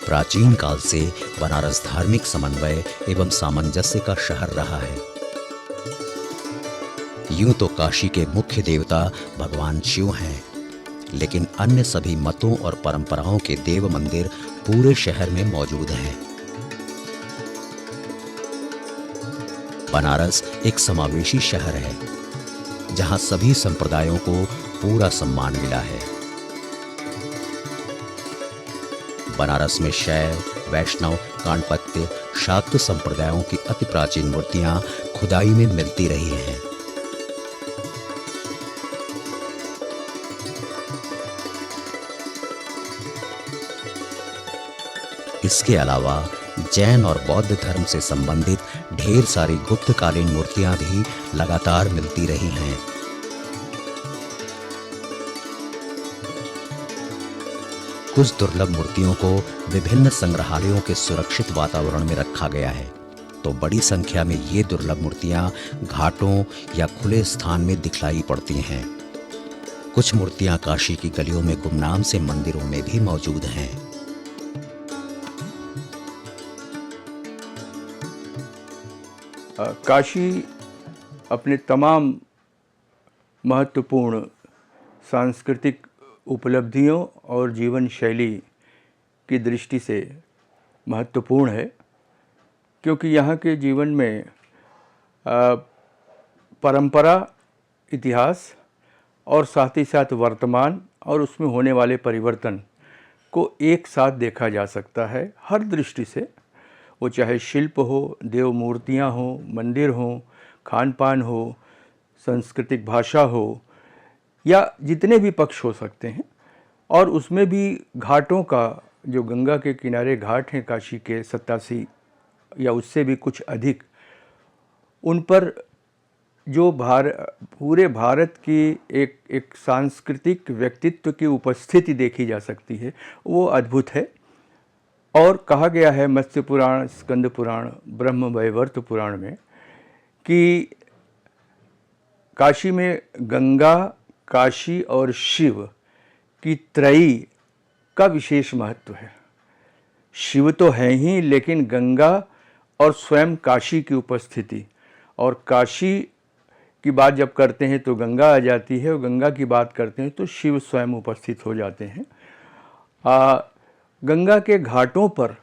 प्राचीन काल से बनारस धार्मिक समन्वय एवं सामंजस्य का शहर रहा है। यूं तो काशी के मुख्य देवता भगवान शिव हैं, लेकिन अन्य सभी मतों और परंपराओं के देव मंदिर पूरे शहर में मौजूद हैं। बनारस एक समावेशी शहर है, जहां सभी संप्रदायों को पूरा सम्मान मिला है। बनारस में शैव, वैष्णव, काणपत्य, शाक्त संप्रदायों की अति प्राचीन मूर्तियां खुदाई में मिलती रही हैं। इसके अलावा जैन और बौद्ध धर्म से संबंधित ढेर सारी गुप्तकालीन मूर्तियां भी लगातार मिलती रही हैं। कुछ दुर्लभ मूर्तियों को विभिन्न संग्रहालयों के सुरक्षित वातावरण में रखा गया है, तो बड़ी संख्या में ये दुर्लभ मूर्तियां घाटों या खुले स्थान में दिखलाई पड़ती हैं। कुछ मूर्तियां काशी की गलियों में गुमनाम से मंदिरों में भी मौजूद हैं। काशी अपने तमाम महत्वपूर्ण सांस्कृतिक उपलब्धियों और जीवन शैली की दृष्टि से महत्वपूर्ण है, क्योंकि यहाँ के जीवन में परंपरा, इतिहास और साथ ही साथ वर्तमान और उसमें होने वाले परिवर्तन को एक साथ देखा जा सकता है हर दृष्टि से। वो चाहे शिल्प हो, देव मूर्तियाँ हो, मंदिर हो, खान पान हो, सांस्कृतिक भाषा हो, या जितने भी पक्ष हो सकते हैं। और उसमें भी घाटों का, जो गंगा के किनारे घाट हैं काशी के 87 या उससे भी कुछ अधिक, उन पर जो पूरे भारत की एक सांस्कृतिक व्यक्तित्व की उपस्थिति देखी जा सकती है, वो अद्भुत है। और कहा गया है मत्स्य पुराण, स्कंद पुराण, ब्रह्म वैवर्त पुराण में कि काशी में गंगा, काशी और शिव की त्रयी का विशेष महत्व है। शिव तो है ही, लेकिन गंगा और स्वयं काशी की उपस्थिति, और काशी की बात जब करते हैं तो गंगा आ जाती है, और गंगा की बात करते हैं तो शिव स्वयं उपस्थित हो जाते हैं। गंगा के घाटों पर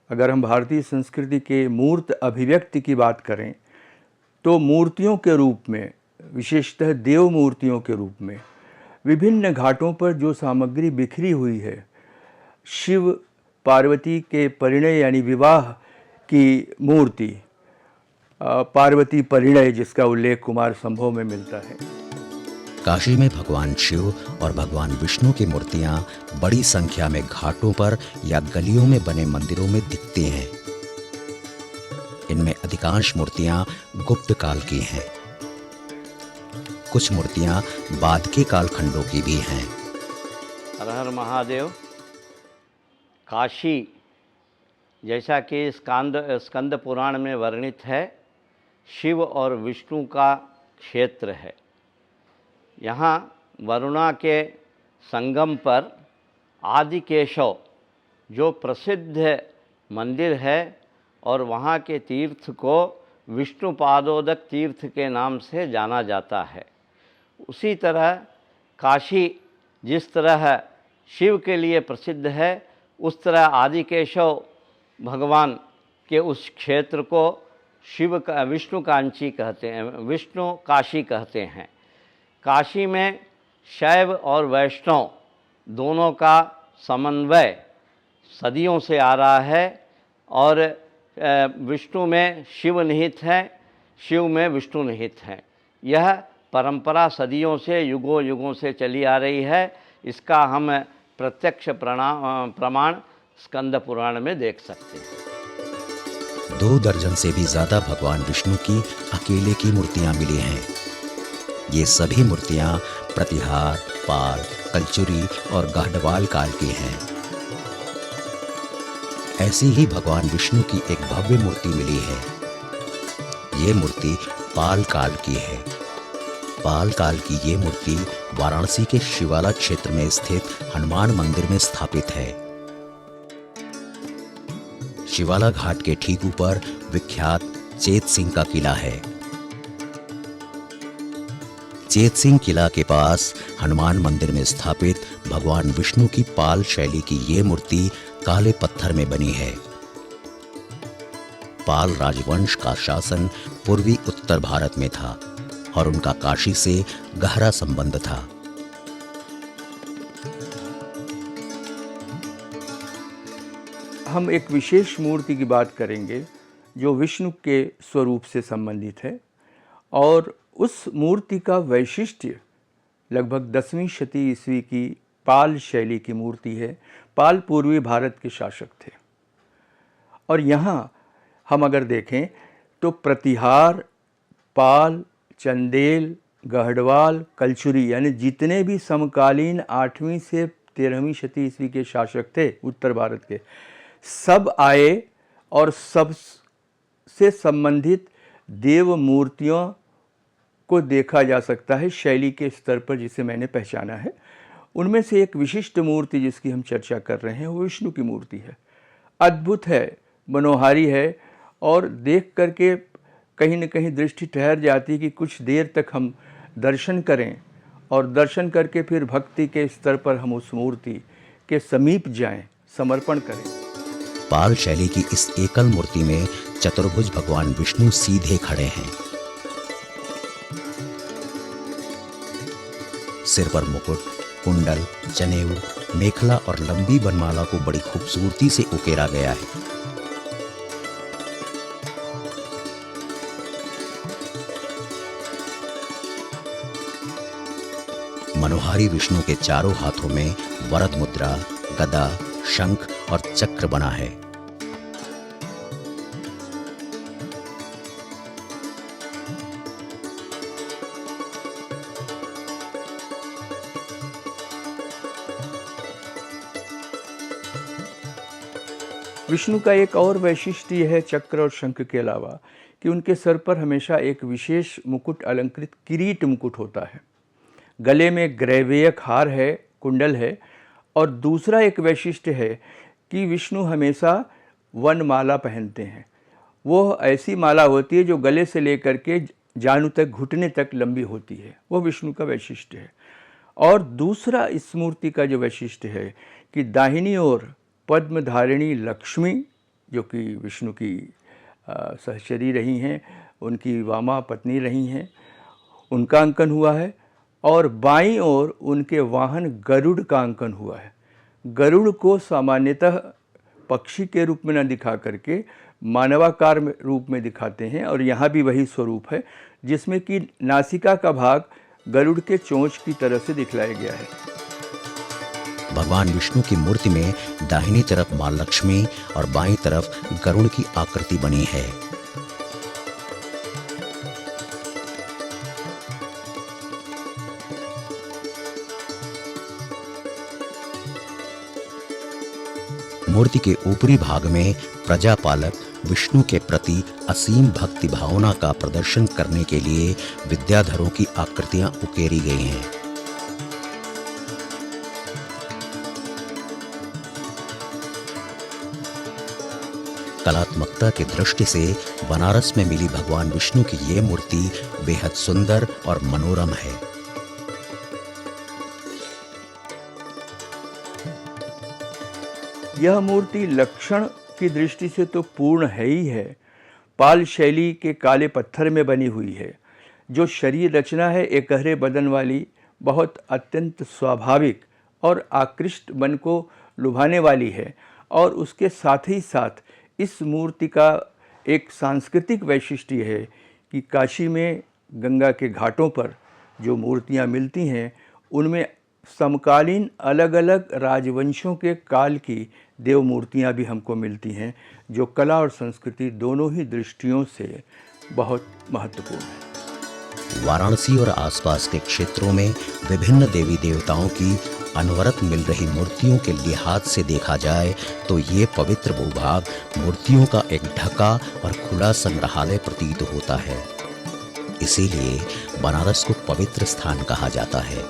अगर हम भारतीय संस्कृति के मूर्त अभिव्यक्ति की बात करें तो मूर्तियों के रूप में, विशेषतः देव मूर्तियों के रूप में, विभिन्न घाटों पर जो सामग्री बिखरी हुई है, शिव पार्वती के परिणय यानी विवाह की मूर्ति, पार्वती परिणय, जिसका उल्लेख कुमार संभव में मिलता है। काशी में भगवान शिव और भगवान विष्णु की मूर्तियां बड़ी संख्या में घाटों पर या गलियों में बने मंदिरों में दिखती हैं। इनमें अधिकांश मूर्तियां गुप्त काल की हैं। कुछ मूर्तियां बाद के कालखंडों की भी हैं। हर हर महादेव। काशी, जैसा कि स्कंद पुराण में वर्णित है, शिव और विष्णु का क्षेत्र है। यहाँ वरुणा के संगम पर आदिकेशव जो प्रसिद्ध मंदिर है, और वहाँ के तीर्थ को विष्णुपादोदक तीर्थ के नाम से जाना जाता है। उसी तरह काशी जिस तरह शिव के लिए प्रसिद्ध है, उस तरह आदिकेशव भगवान के उस क्षेत्र को विष्णु कांची कहते हैं, विष्णु काशी कहते हैं। काशी में शैव और वैष्णव दोनों का समन्वय सदियों से आ रहा है, और विष्णु में शिव निहित हैं, शिव में विष्णु निहित हैं। यह परंपरा सदियों से, युगों युगों से चली आ रही है। इसका हम प्रत्यक्ष प्रमाण स्कंद पुराण में देख सकते हैं। 2 दर्जन से भी ज्यादा भगवान विष्णु की अकेले की मूर्तियां मिली हैं। ये सभी मूर्तियां प्रतिहार, पाल, कलचुरी और गाहडवाल काल की हैं। ऐसी ही भगवान विष्णु की एक भव्य मूर्ति मिली है। ये मूर्ति पाल काल की है। पाल काल की ये मूर्ति वाराणसी के शिवाला क्षेत्र में स्थित हनुमान मंदिर में स्थापित है। शिवाला घाट के ठीक ऊपर विख्यात चेत सिंह का किला है। चेत सिंह किला के पास हनुमान मंदिर में स्थापित भगवान विष्णु की पाल शैली की ये मूर्ति काले पत्थर में बनी है। पाल राजवंश का शासन पूर्वी उत्तर भारत में था और उनका काशी से गहरा संबंध था। हम एक विशेष मूर्ति की बात करेंगे जो विष्णु के स्वरूप से संबंधित है और उस मूर्ति का वैशिष्ट्य लगभग 10वीं शती ईस्वी की पाल शैली की मूर्ति है। पाल पूर्वी भारत के शासक थे और यहाँ हम अगर देखें तो प्रतिहार, पाल, चंदेल, गढ़वाल, कलचुरी यानी जितने भी समकालीन 8वीं से 13वीं शती ईस्वी के शासक थे उत्तर भारत के, सब आए और सब से संबंधित देव मूर्तियों को देखा जा सकता है शैली के स्तर पर, जिसे मैंने पहचाना है। उनमें से एक विशिष्ट मूर्ति जिसकी हम चर्चा कर रहे हैं वो विष्णु की मूर्ति है। अद्भुत है, मनोहारी है और देख करके कहीं न कहीं दृष्टि ठहर जाती है कि कुछ देर तक हम दर्शन करें और दर्शन करके फिर भक्ति के स्तर पर हम उस मूर्ति के समीप जाएं, समर्पण करें। पाल शैली की इस एकल मूर्ति में चतुर्भुज भगवान विष्णु सीधे खड़े हैं। सिर पर मुकुट, कुंडल, जनेऊ, मेखला और लंबी बनमाला को बड़ी खूबसूरती से उकेरा गया है। मनोहारी विष्णु के चारों हाथों में वरद मुद्रा, गदा, शंख और चक्र बना है। विष्णु का एक और वैशिष्ट्य यह है चक्र और शंख के अलावा कि उनके सर पर हमेशा एक विशेष मुकुट अलंकृत किरीट मुकुट होता है। गले में ग्रैवेयक हार है, कुंडल है और दूसरा एक वैशिष्ट्य है कि विष्णु हमेशा वनमाला पहनते हैं। वो ऐसी माला होती है जो गले से लेकर के जानु तक, घुटने तक लंबी होती है। वो विष्णु का वैशिष्ट्य है। और दूसरा इस मूर्ति का जो वैशिष्ट्य है कि दाहिनी ओर पद्मधारिणी लक्ष्मी, जो कि विष्णु की सहचरी रही हैं, उनकी वामा पत्नी रही हैं, उनका अंकन हुआ है और बाईं ओर उनके वाहन गरुड़ का अंकन हुआ है। गरुड़ को सामान्यतः पक्षी के रूप में न दिखा करके मानवाकार रूप में दिखाते हैं और यहाँ भी वही स्वरूप है, जिसमें कि नासिका का भाग गरुड़ के चोंच की तरह से दिखलाया गया है। भगवान विष्णु की मूर्ति में दाहिनी तरफ मां लक्ष्मी और बाईं तरफ गरुड़ की आकृति बनी है। मूर्ति के ऊपरी भाग में प्रजापालक विष्णु के प्रति असीम भक्ति भावना का प्रदर्शन करने के लिए विद्याधरों की आकृतियां उकेरी गई हैं। कलात्मकता की दृष्टि से बनारस में मिली भगवान विष्णु की ये मूर्ति बेहद सुंदर और मनोरम है। यह मूर्ति लक्षण की दृष्टि से तो पूर्ण है ही है। पाल शैली के काले पत्थर में बनी हुई है। जो शरीर रचना है एक गहरे बदन वाली, बहुत अत्यंत स्वाभाविक और आकृष्ट मन को लुभाने वाली है। और उसके साथ ही साथ इस मूर्ति का एक सांस्कृतिक वैशिष्ट्य है कि काशी में गंगा के घाटों पर जो मूर्तियां मिलती हैं उनमें समकालीन अलग अलग राजवंशों के काल की देव मूर्तियां भी हमको मिलती हैं, जो कला और संस्कृति दोनों ही दृष्टियों से बहुत महत्वपूर्ण है। वाराणसी और आसपास के क्षेत्रों में विभिन्न देवी देवताओं की अनवरत मिल रही मूर्तियों के लिहाज से देखा जाए तो ये पवित्र भूभाग मूर्तियों का एक ढका और खुला संग्रहालय प्रतीत होता है। इसीलिए बनारस को पवित्र स्थान कहा जाता है।